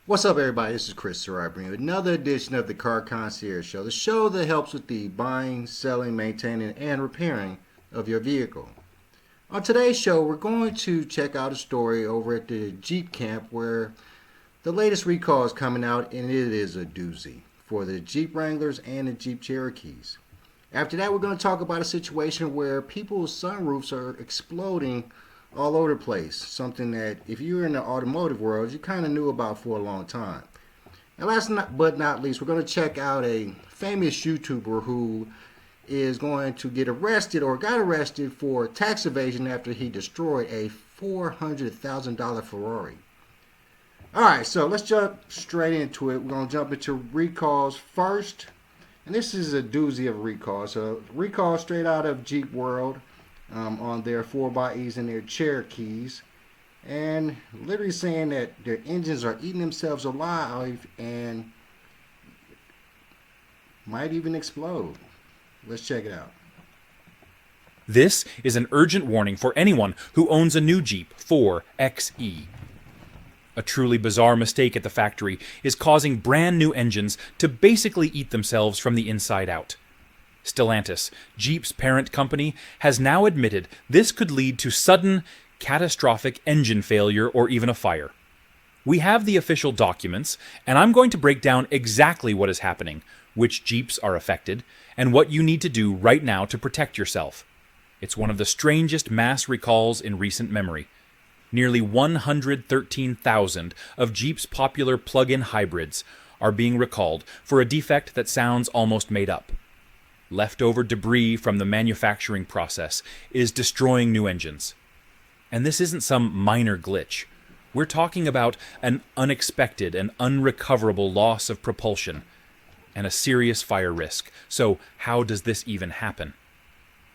What's up, everybody? This is Chris Ferrari bringing you another edition of the Car Concierge Show, the show that helps with the buying, selling, maintaining, and repairing of your vehicle. On today's show, we're going to check out a story over at the Jeep camp where the latest recall is coming out, and it is a doozy for the Jeep Wranglers and the Jeep Cherokees. After that, we're going to talk about a situation where people's sunroofs are exploding all over the place. Something that if you're in the automotive world, you kind of knew about for a long time. And last but not least, we're going to check out a famous YouTuber who is going to get arrested or got arrested for tax evasion after he destroyed a $400,000 Ferrari. Alright, so let's jump straight into it. We're going to jump into recalls first. And this is a doozy of recalls. So recall straight out of Jeep World. On their 4xEs and their Cherokees, and literally saying that their engines are eating themselves alive and might even explode. Let's check it out. This is an urgent warning for anyone who owns a new Jeep 4xE. A truly bizarre mistake at the factory is causing brand new engines to basically eat themselves from the inside out. Stellantis, Jeep's parent company, has now admitted this could lead to sudden, catastrophic engine failure or even a fire. We have the official documents, and I'm going to break down exactly what is happening, which Jeeps are affected, and what you need to do right now to protect yourself. It's one of the strangest mass recalls in recent memory. Nearly 113,000 of Jeep's popular plug-in hybrids are being recalled for a defect that sounds almost made up. Leftover debris from the manufacturing process is destroying new engines. And this isn't some minor glitch. We're talking about an unexpected and unrecoverable loss of propulsion and a serious fire risk. So how does this even happen?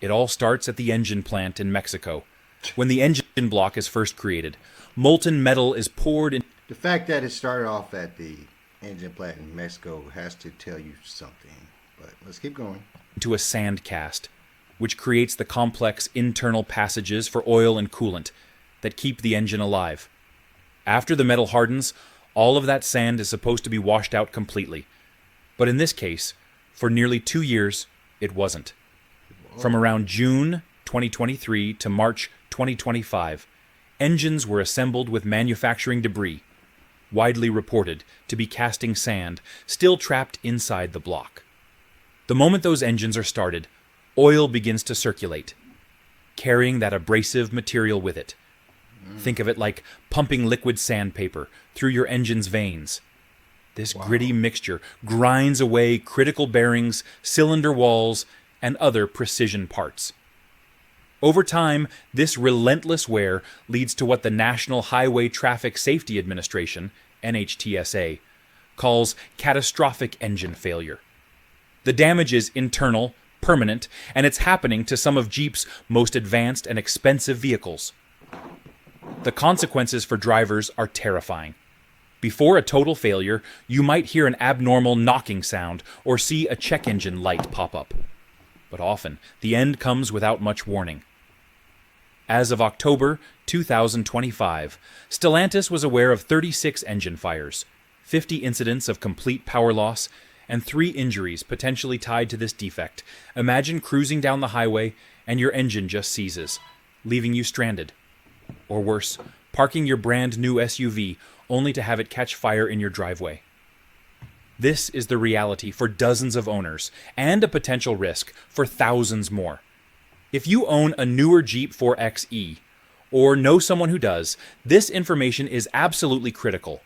It all starts at the engine plant in Mexico. When the engine block is first created, molten metal is poured in. The fact that it started off at the engine plant in Mexico has to tell you something. But let's keep going. Into a sand cast, which creates the complex internal passages for oil and coolant that keep the engine alive. After the metal hardens, all of that sand is supposed to be washed out completely. But in this case, for nearly 2 years, it wasn't. From around June 2023 to March 2025, engines were assembled with manufacturing debris, widely reported to be casting sand still trapped inside the block. The moment those engines are started, oil begins to circulate, carrying that abrasive material with it. Think of it like pumping liquid sandpaper through your engine's veins. This gritty mixture grinds away critical bearings, cylinder walls, and other precision parts. Over time, this relentless wear leads to what the National Highway Traffic Safety Administration, NHTSA, calls catastrophic engine failure. The damage is internal, permanent, and it's happening to some of Jeep's most advanced and expensive vehicles. The consequences for drivers are terrifying. Before a total failure, you might hear an abnormal knocking sound or see a check engine light pop up. But often, the end comes without much warning. As of October 2025, Stellantis was aware of 36 engine fires, 50 incidents of complete power loss, and 3 injuries potentially tied to this defect. Imagine cruising down the highway and your engine just seizes, leaving you stranded. Or worse, parking your brand new SUV only to have it catch fire in your driveway. This is the reality for dozens of owners and a potential risk for thousands more. If you own a newer Jeep 4xE or know someone who does, this information is absolutely critical.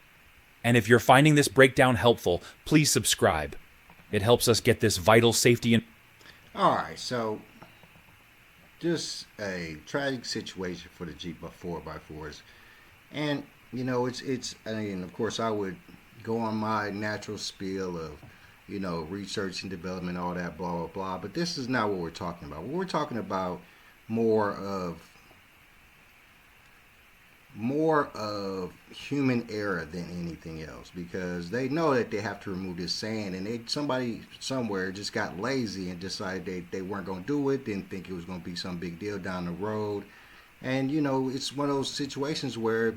And if you're finding this breakdown helpful, please subscribe. It helps us get this vital safety. Alright, so just a tragic situation for the Jeep 4x4s. And, you know, of course I would go on my natural spiel of, research and development, all that, blah, blah, blah. But this is not what we're talking about. We're talking about more of human error than anything else, because they know that they have to remove this sand, and somebody somewhere just got lazy and decided they weren't going to do it, didn't think it was going to be some big deal down the road. And it's one of those situations where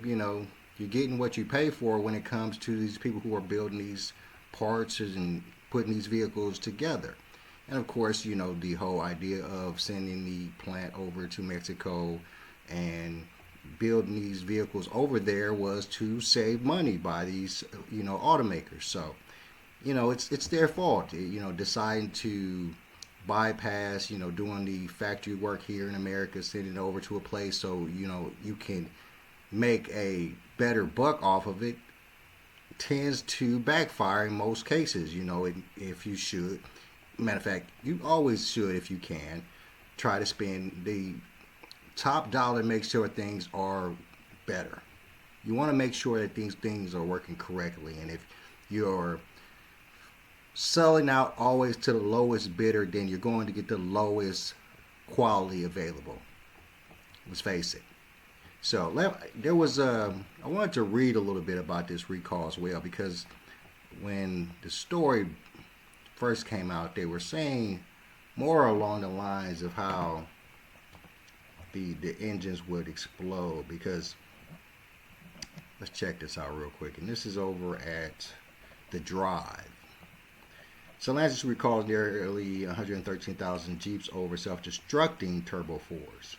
You're getting what you pay for when it comes to these people who are building these parts and putting these vehicles together. And of course, the whole idea of sending the plant over to Mexico and building these vehicles over there was to save money by these, automakers. So, it's their fault, deciding to bypass, doing the factory work here in America, sending it over to a place so, you can make a better buck off of it, tends to backfire in most cases, if you should. Matter of fact, you always should, if you can, try to spend the top dollar to make sure things are better. You want to make sure that these things are working correctly. And if you're selling out always to the lowest bidder, then you're going to get the lowest quality available. Let's face it. So I wanted to read a little bit about this recall as well, because when the story first came out, they were saying more along the lines of how the engines would explode. Because let's check this out real quick, and this is over at the Drive. Stellantis recalls nearly 113,000 Jeeps over self-destructing turbo fours.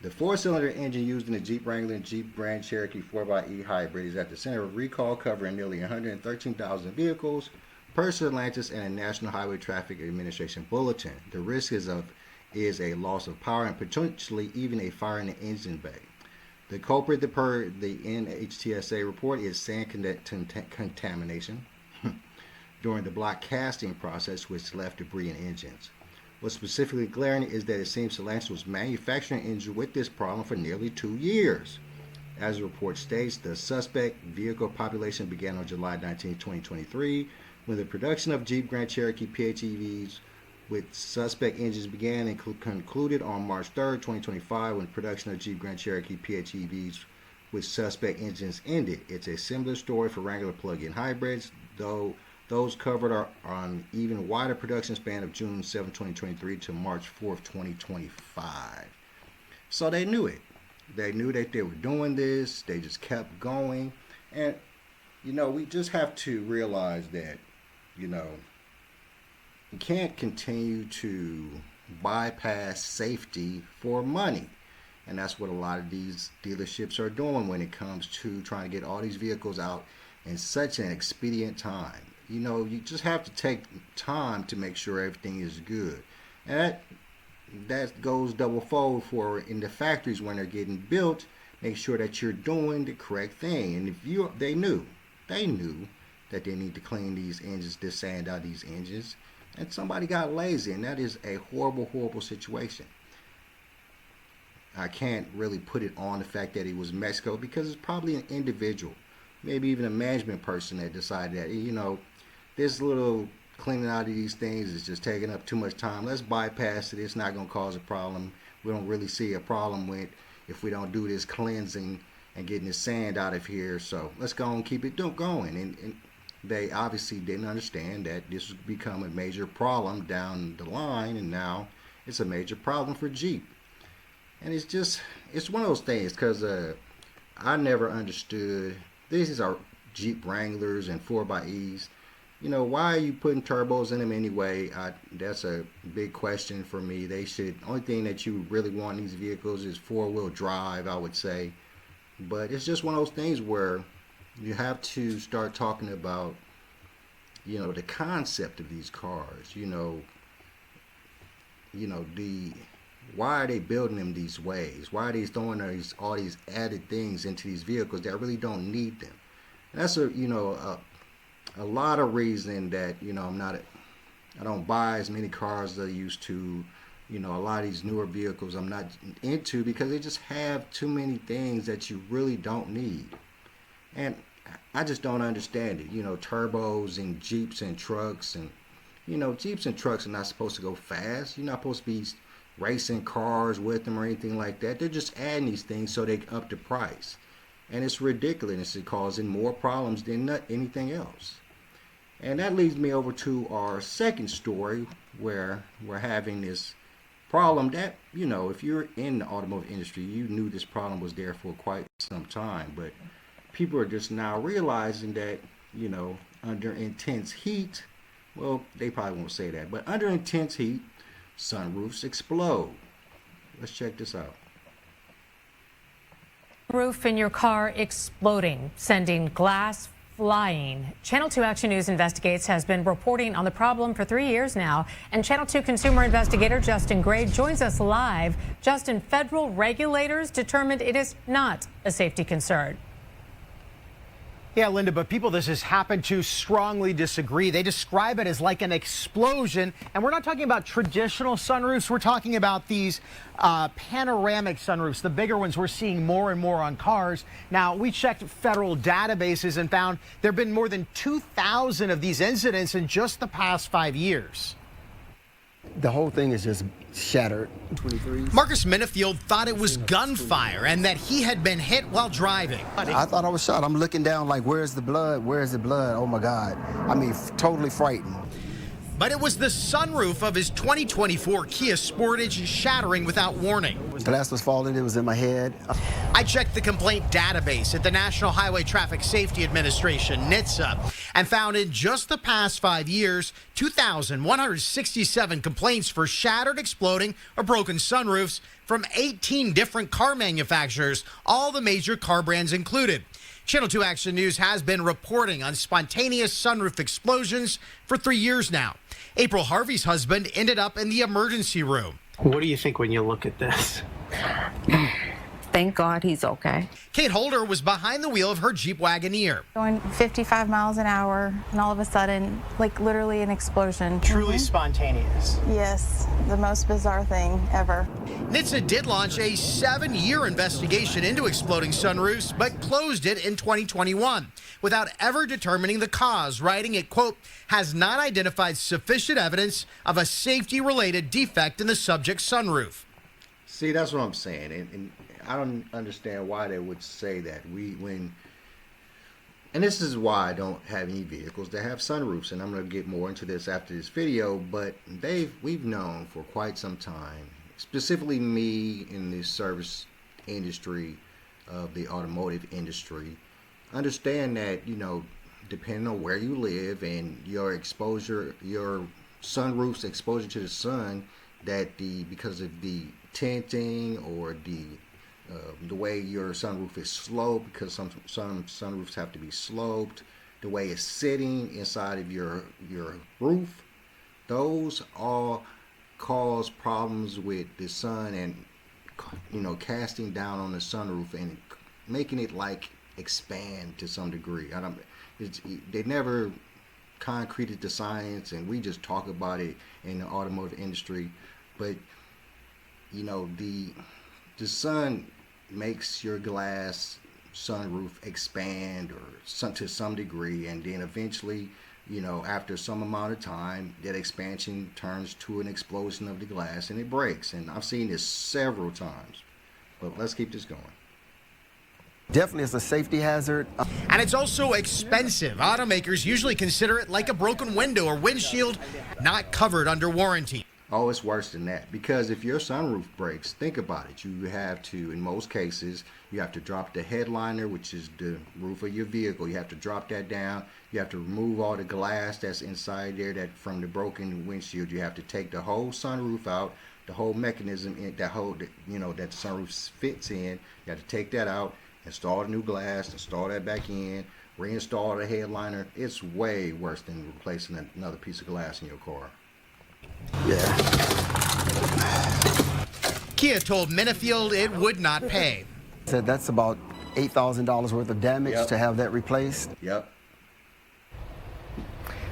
The four-cylinder engine used in the Jeep Wrangler and Jeep Grand Cherokee 4xe hybrid is at the center of recall, covering nearly 113,000 vehicles per Stellantis and a National Highway Traffic Administration bulletin. The risk is a loss of power and potentially even a fire in the engine bay. The culprit, per the NHTSA report, is sand contamination during the block casting process, which left debris in engines. What's specifically glaring is that it seems Stellantis was manufacturing engines with this problem for nearly 2 years. As the report states, the suspect vehicle population began on July 19, 2023, when the production of Jeep Grand Cherokee PHEVs with suspect engines began and concluded on March 3, 2025, when production of Jeep Grand Cherokee PHEVs with suspect engines ended. It's a similar story for Wrangler plug-in hybrids, though those covered are on even wider production span of June 7, 2023 to March 4, 2025. So they knew it. They knew that they were doing this. They just kept going. And, we just have to realize that, you can't continue to bypass safety for money. And that's what a lot of these dealerships are doing when it comes to trying to get all these vehicles out in such an expedient time. You just have to take time to make sure everything is good. And that goes double fold for in the factories when they're getting built. Make sure that you're doing the correct thing. And they knew that they need to clean these engines, to sand out these engines. And somebody got lazy, and that is a horrible, horrible situation. I can't really put it on the fact that it was Mexico, because it's probably an individual, maybe even a management person that decided that, this little cleaning out of these things is just taking up too much time. Let's bypass it. It's not going to cause a problem. We don't really see a problem with if we don't do this cleansing and getting the sand out of here. So let's go and keep it going. And they obviously didn't understand that this would become a major problem down the line, and now it's a major problem for Jeep. And it's one of those things, because I never understood. These are Jeep Wranglers and 4xe. Why are you putting turbos in them anyway? That's a big question for me. Only thing that you really want in these vehicles is four-wheel drive, I would say. But it's just one of those things where you have to start talking about, the concept of these cars. Why are they building them these ways? Why are they throwing all these added things into these vehicles that really don't need them? And that's a lot of reason that I don't buy as many cars as I used to. A lot of these newer vehicles I'm not into, because they just have too many things that you really don't need. And I just don't understand it. Turbos and Jeeps and trucks, and Jeeps and trucks are not supposed to go fast. You're not supposed to be racing cars with them or anything like that. They're just adding these things so they can up the price. And it's ridiculous. It's causing more problems than anything else. And that leads me over to our second story, where we're having this problem that, if you're in the automotive industry, you knew this problem was there for quite some time. But people are just now realizing that, under intense heat, well, they probably won't say that, but under intense heat, sunroofs explode. Let's check this out. Roof in your car exploding, sending glass flying. Channel 2 Action News Investigates has been reporting on the problem for 3 years now, and Channel 2 consumer investigator Justin Gray joins us live. Justin, federal regulators determined it is not a safety concern. Yeah, Linda, but people this has happened to strongly disagree. They describe it as like an explosion, and we're not talking about traditional sunroofs. We're talking about these panoramic sunroofs, the bigger ones we're seeing more and more on cars. Now, we checked federal databases and found there have been more than 2,000 of these incidents in just the past 5 years. The whole thing is just shattered. Marcus Minifield thought it was gunfire and that he had been hit while driving. I thought I was shot. I'm looking down like, where's the blood? Where's the blood? Oh my God. I mean, totally frightened. But it was the sunroof of his 2024 Kia Sportage shattering without warning. Glass was falling. It was in my head. I checked the complaint database at the National Highway Traffic Safety Administration, NHTSA, and found in just the past 5 years, 2,167 complaints for shattered, exploding, or broken sunroofs from 18 different car manufacturers, all the major car brands included. Channel 2 Action News has been reporting on spontaneous sunroof explosions for 3 years now. April Harvey's husband ended up in the emergency room. What do you think when you look at this? Thank God he's okay. Kate Holder was behind the wheel of her Jeep Wagoneer. Going 55 miles an hour, and all of a sudden, like literally an explosion. Truly spontaneous. Yes, the most bizarre thing ever. NHTSA did launch a 7-year investigation into exploding sunroofs, but closed it in 2021 without ever determining the cause, writing it, quote, has not identified sufficient evidence of a safety-related defect in the subject sunroof. See, that's what I'm saying, and I don't understand why they would say that. And this is why I don't have any vehicles that have sunroofs, and I'm going to get more into this after this video, but we've known for quite some time, specifically me in the service industry of the automotive industry, understand that, depending on where you live and your exposure, your sunroof's exposure to the sun, that because of the tinting or the way your sunroof is sloped, because some sunroofs have to be sloped, the way it's sitting inside of your roof, those all cause problems with the sun and casting down on the sunroof and making it like expand to some degree. They never concreted the science, and we just talk about it in the automotive industry, but the sun makes your glass sunroof expand to some degree, and then eventually, after some amount of time, that expansion turns to an explosion of the glass and it breaks. And I've seen this several times, but let's keep this going. Definitely, it's a safety hazard. And it's also expensive. Automakers usually consider it like a broken window or windshield, not covered under warranty. Oh, it's worse than that, because if your sunroof breaks, think about it. You have to, in most cases, you have to drop the headliner, which is the roof of your vehicle. You have to drop that down. You have to remove all the glass that's inside there that from the broken windshield. You have to take the whole sunroof out, the whole mechanism that the sunroof fits in. You have to take that out, install the new glass, install that back in, reinstall the headliner. It's way worse than replacing another piece of glass in your car. Yeah. Kia told Minifield it would not pay. Said that's about $8,000 worth of damage to have that replaced. Yep.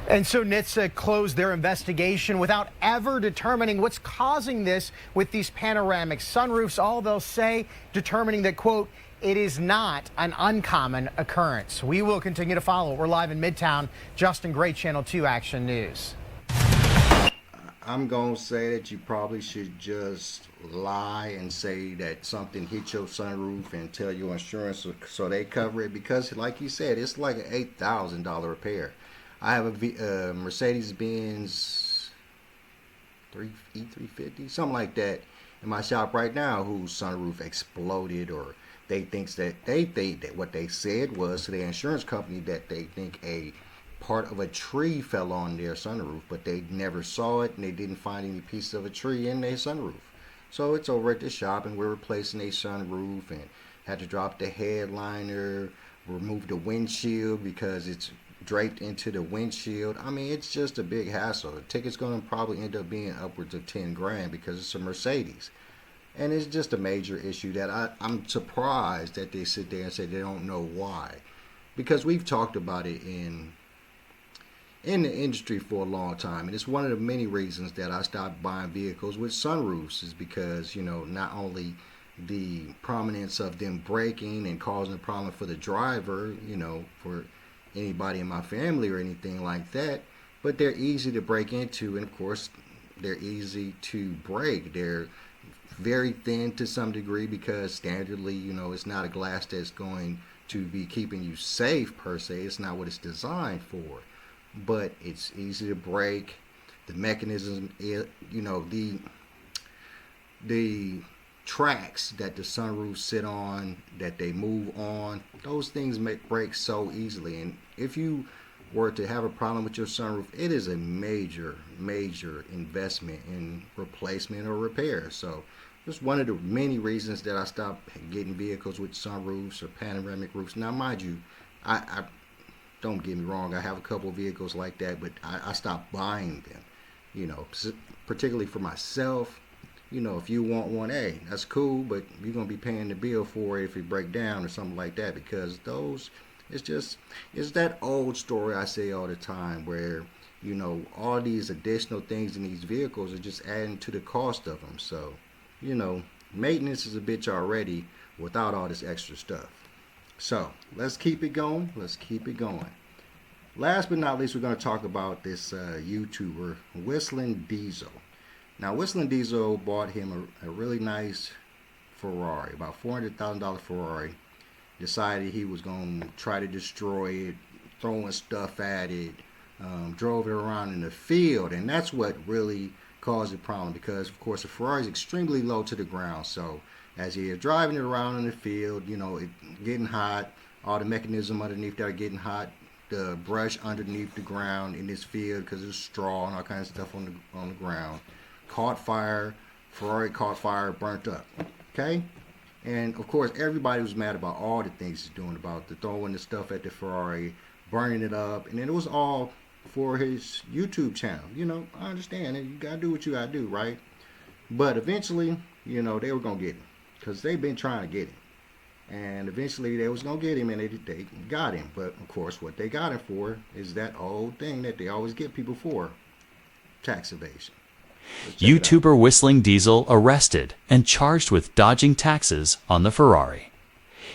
And so NHTSA closed their investigation without ever determining what's causing this with these panoramic sunroofs. All they'll say, determining that, quote, it is not an uncommon occurrence. We will continue to follow. We're live in Midtown. Justin Gray, Channel 2 Action News. I'm going to say that you probably should just lie and say that something hit your sunroof and tell your insurance so they cover it, because like you said, it's like an $8,000 repair. I have a Mercedes-Benz E350, something like that, in my shop right now, whose sunroof exploded, or they think that what they said was to the insurance company that they think a part of a tree fell on their sunroof, but they never saw it and they didn't find any pieces of a tree in their sunroof. So it's over at the shop and we're replacing a sunroof and had to drop the headliner, remove the windshield because it's draped into the windshield. I mean, it's just a big hassle. The ticket's going to probably end up being upwards of 10 grand because it's a Mercedes. And it's just a major issue that I'm surprised that they sit there and say they don't know why. Because we've talked about it in the industry for a long time. And it's one of the many reasons that I stopped buying vehicles with sunroofs, is because, you know, not only the prominence of them breaking and causing a problem for the driver, you know, for anybody in my family or anything like that, but they're easy to break into, and of course they're easy to break. They're very thin to some degree because standardly, you know, it's not a glass that's going to be keeping you safe per se. It's not what it's designed for, but it's easy to break. The mechanism, you know, the tracks that the sunroofs sit on, that they move on, those things break so easily. And if you were to have a problem with your sunroof, it is a major investment in replacement or repair. So it's one of the many reasons that I stopped getting vehicles with sunroofs or panoramic roofs. Now mind you, I don't get me wrong, I have a couple of vehicles like that, but I stopped buying them, you know, particularly for myself. You know, if you want one, hey, that's cool, but you're going to be paying the bill for it if it break down or something like that, because those, it's that old story I say all the time where, you know, all these additional things in these vehicles are just adding to the cost of them. So, you know, maintenance is a bitch already without all this extra stuff. So let's keep it going. Last but not least, we're going to talk about this YouTuber, WhistlinDiesel. Now, WhistlinDiesel bought him a really nice Ferrari, about $400,000 Ferrari. Decided he was going to try to destroy it, throwing stuff at it, drove it around in the field, and that's what really caused the problem, because, of course, the Ferrari is extremely low to the ground. So as he is driving it around in the field, you know, it getting hot, all the mechanism underneath there are getting hot, the brush underneath the ground in this field because there's straw and all kinds of stuff on the ground. Caught fire, Ferrari caught fire, burnt up. Okay? And of course, everybody was mad about all the things he's doing, about the throwing the stuff at the Ferrari, burning it up, and then it was all for his YouTube channel. You know, I understand it. You gotta do what you gotta do, right? But eventually, you know, they were gonna get him because they've been trying to get him, and eventually they was gonna get him, and they got him. But of course, what they got him for is that old thing that they always get people for: tax evasion. YouTuber WhistlinDiesel arrested and charged with dodging taxes on the Ferrari.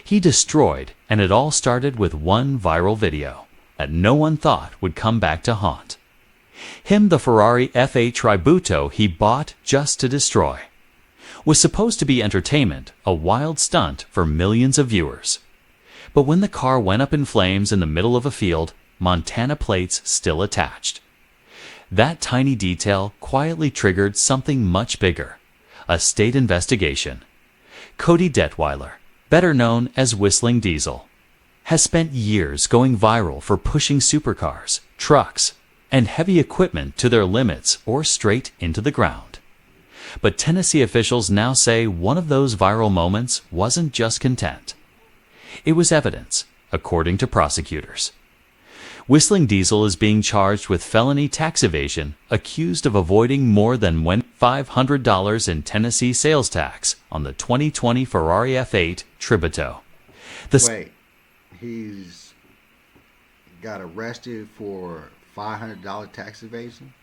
He destroyed, and it all started with one viral video that no one thought would come back to haunt him. The Ferrari F8 Tributo he bought just to destroy was supposed to be entertainment, a wild stunt for millions of viewers. But when the car went up in flames in the middle of a field, Montana plates still attached. That tiny detail quietly triggered something much bigger, a state investigation. Cody Detweiler, better known as WhistlinDiesel, has spent years going viral for pushing supercars, trucks, and heavy equipment to their limits or straight into the ground. But Tennessee officials now say one of those viral moments wasn't just content. It was evidence, according to prosecutors. WhistlinDiesel is being charged with felony tax evasion, accused of avoiding more than $500 in Tennessee sales tax on the 2020 Ferrari F8 Tributo. Wait, he's got arrested for $500 tax evasion?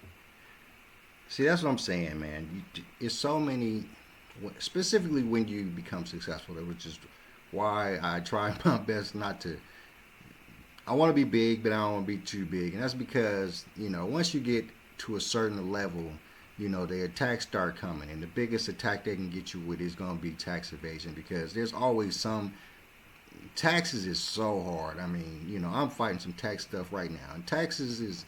See, that's what I'm saying, man. It's so many, specifically when you become successful, which is why I try my best not to. I want to be big, but I don't want to be too big. And that's because, you know, once you get to a certain level, you know, the attacks start coming. And the biggest attack they can get you with is going to be tax evasion, because there's always some. Taxes is so hard. I mean, you know, I'm fighting some tax stuff right now. And taxes is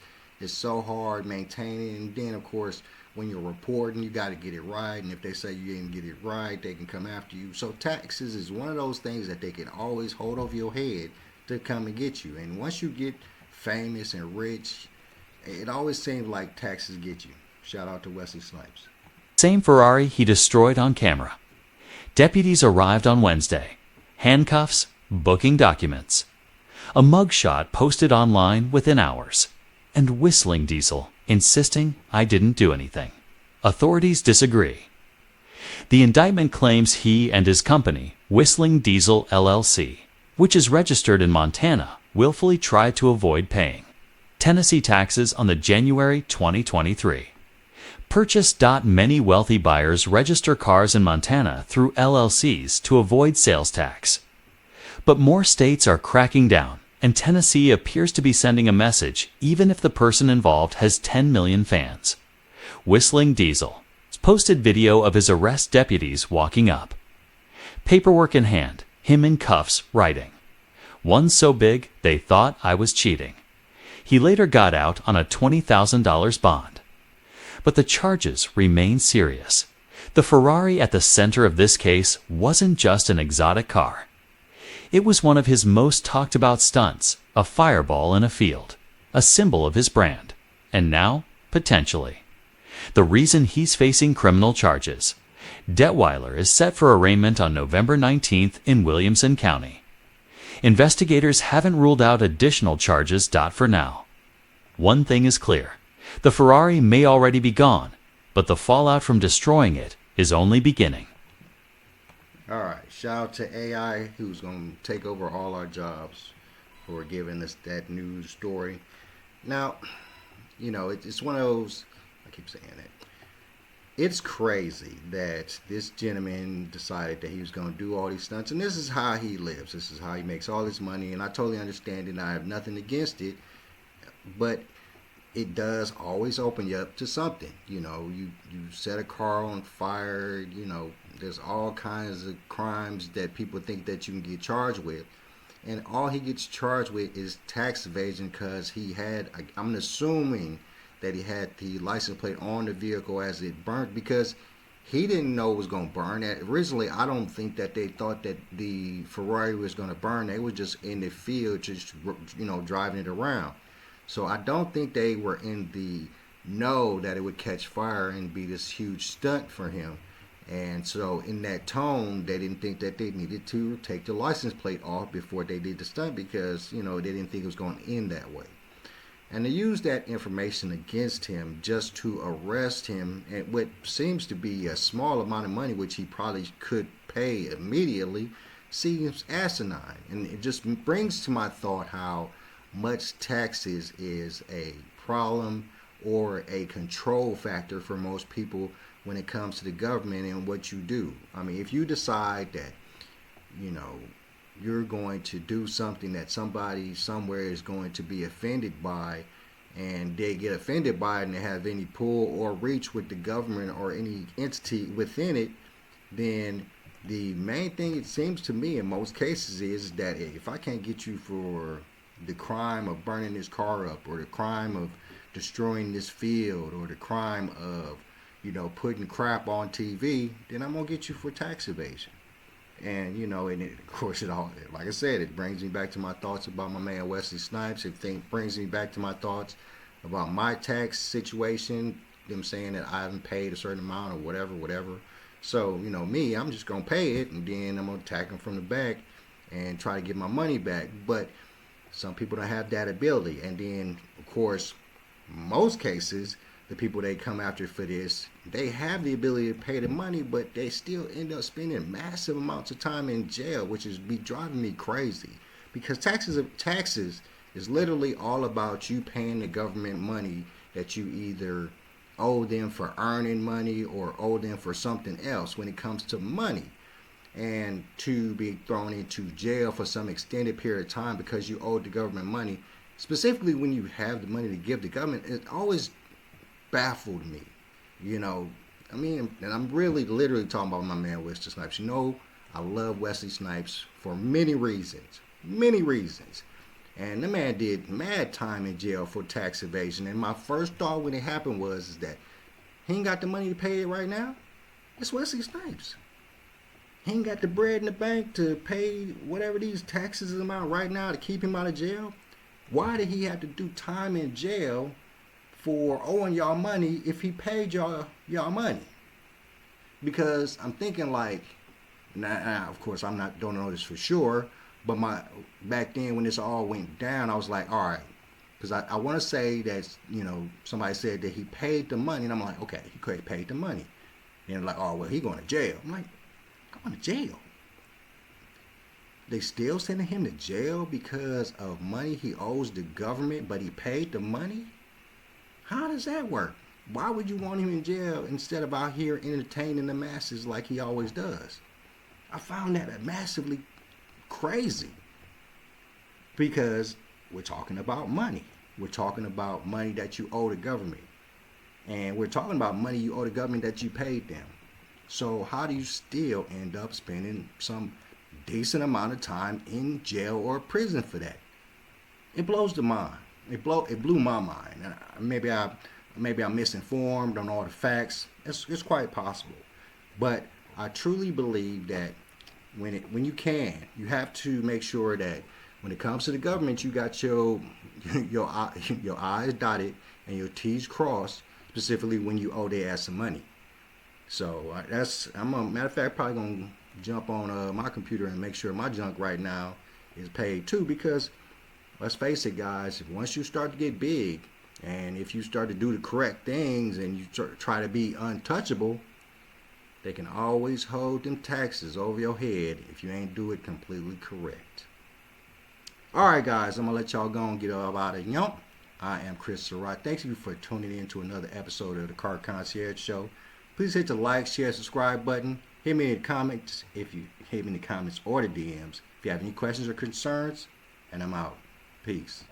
so hard maintaining. And then, of course, when you're reporting, you got to get it right. And if they say you didn't get it right, they can come after you. So taxes is one of those things that they can always hold over your head to come and get you. And once you get famous and rich, it always seems like taxes get you. Shout out to Wesley Snipes. Same Ferrari he destroyed on camera. Deputies arrived on Wednesday. Handcuffs, booking documents. A mugshot posted online within hours. And WhistlinDiesel insisting I didn't do anything. Authorities disagree. The indictment claims he and his company, WhistlinDiesel LLC, which is registered in Montana, willfully tried to avoid paying Tennessee taxes on the January 2023 purchase. Many wealthy buyers register cars in Montana through LLCs to avoid sales tax. But more states are cracking down, and Tennessee appears to be sending a message even if the person involved has 10 million fans. WhistlinDiesel posted video of his arrest deputies walking up. Paperwork in hand, him in cuffs writing. One so big they thought I was cheating. He later got out on a $20,000 bond. But the charges remain serious. The Ferrari at the center of this case wasn't just an exotic car. It was one of his most talked about stunts, a fireball in a field, a symbol of his brand, and now, potentially, the reason he's facing criminal charges. Detweiler is set for arraignment on November 19th in Williamson County. Investigators haven't ruled out additional charges. For now. One thing is clear. The Ferrari may already be gone, but the fallout from destroying it is only beginning. All right, shout out to AI, who's going to take over all our jobs for giving us that news story. Now, you know, it's one of those, I keep saying it. It's crazy that this gentleman decided that he was going to do all these stunts, and this is how he lives. This is how he makes all his money, and I totally understand it, and I have nothing against it, but it does always open you up to something. You know, you set a car on fire, you know, there's all kinds of crimes that people think that you can get charged with. And all he gets charged with is tax evasion because he had, I'm assuming that he had the license plate on the vehicle as it burnt because he didn't know it was going to burn. Originally, I don't think that they thought that the Ferrari was going to burn. They were just in the field, just, you know, driving it around. So I don't think they were in the know that it would catch fire and be this huge stunt for him. And so in that tone, they didn't think that they needed to take the license plate off before they did the stunt because, you know, they didn't think it was going to end that way. And they used that information against him just to arrest him at what seems to be a small amount of money, which he probably could pay immediately, seems asinine. And it just brings to my thought how much taxes is a problem or a control factor for most people when it comes to the government and what you do. I mean, if you decide that, you know, you're going to do something that somebody somewhere is going to be offended by, and they get offended by it and they have any pull or reach with the government or any entity within it, then the main thing it seems to me in most cases is that if I can't get you for the crime of burning this car up or the crime of destroying this field or the crime of, you know, putting crap on TV, then I'm going to get you for tax evasion. And, you know, and of course, it all, like I said, it brings me back to my thoughts about my man Wesley Snipes. It brings me back to my thoughts about my tax situation, them saying that I haven't paid a certain amount or whatever. So, you know, me, I'm just going to pay it, and then I'm going to attack them from the back and try to get my money back. But some people don't have that ability. And then, of course, most cases, the people they come after for this, they have the ability to pay the money, but they still end up spending massive amounts of time in jail, which is be driving me crazy. Because taxes is literally all about you paying the government money that you either owe them for earning money or owe them for something else when it comes to money. And to be thrown into jail for some extended period of time because you owe the government money, specifically when you have the money to give the government, it always baffled me. You know, I mean, and I'm really literally talking about my man Wesley Snipes. You know, I love Wesley Snipes for many reasons. And the man did mad time in jail for tax evasion. And my first thought when it happened was that He ain't got the money to pay it right now. It's Wesley Snipes. He ain't got the bread in the bank to pay whatever these taxes amount right now to keep him out of jail. Why did he have to do time in jail for owing y'all money if he paid y'all money? Because I'm thinking like, now of course don't know this for sure, but back then when this all went down, I was like, all right, because I want to say that, you know, somebody said that he paid the money, and I'm like, okay, he could have paid the money. And like, oh well, he going to jail. I'm like, going to jail? They still sending him to jail because of money he owes the government, but he paid the money? How does that work? Why would you want him in jail instead of out here entertaining the masses like he always does? I found that massively crazy, because we're talking about money. We're talking about money that you owe the government. And we're talking about money you owe the government that you paid them. So how do you still end up spending some decent amount of time in jail or prison for that? It blows the mind. It blew my mind. Maybe I'm misinformed on all the facts. It's quite possible. But I truly believe that when you have to make sure that when it comes to the government, you got your I's dotted and your T's crossed, specifically when you owe their ass some money. So matter of fact, probably gonna jump on my computer and make sure my junk right now is paid too, because let's face it, guys, once you start to get big and if you start to do the correct things and you try to be untouchable, they can always hold them taxes over your head if you ain't do it completely correct. Alright guys, I'm gonna let y'all go and get all out of yump. I am Chris Surratt. Thanks you for tuning in to another episode of the Car Concierge Show. Please hit the like, share, subscribe button. Hit me in the comments or the DMs if you have any questions or concerns. And I'm out. Peace.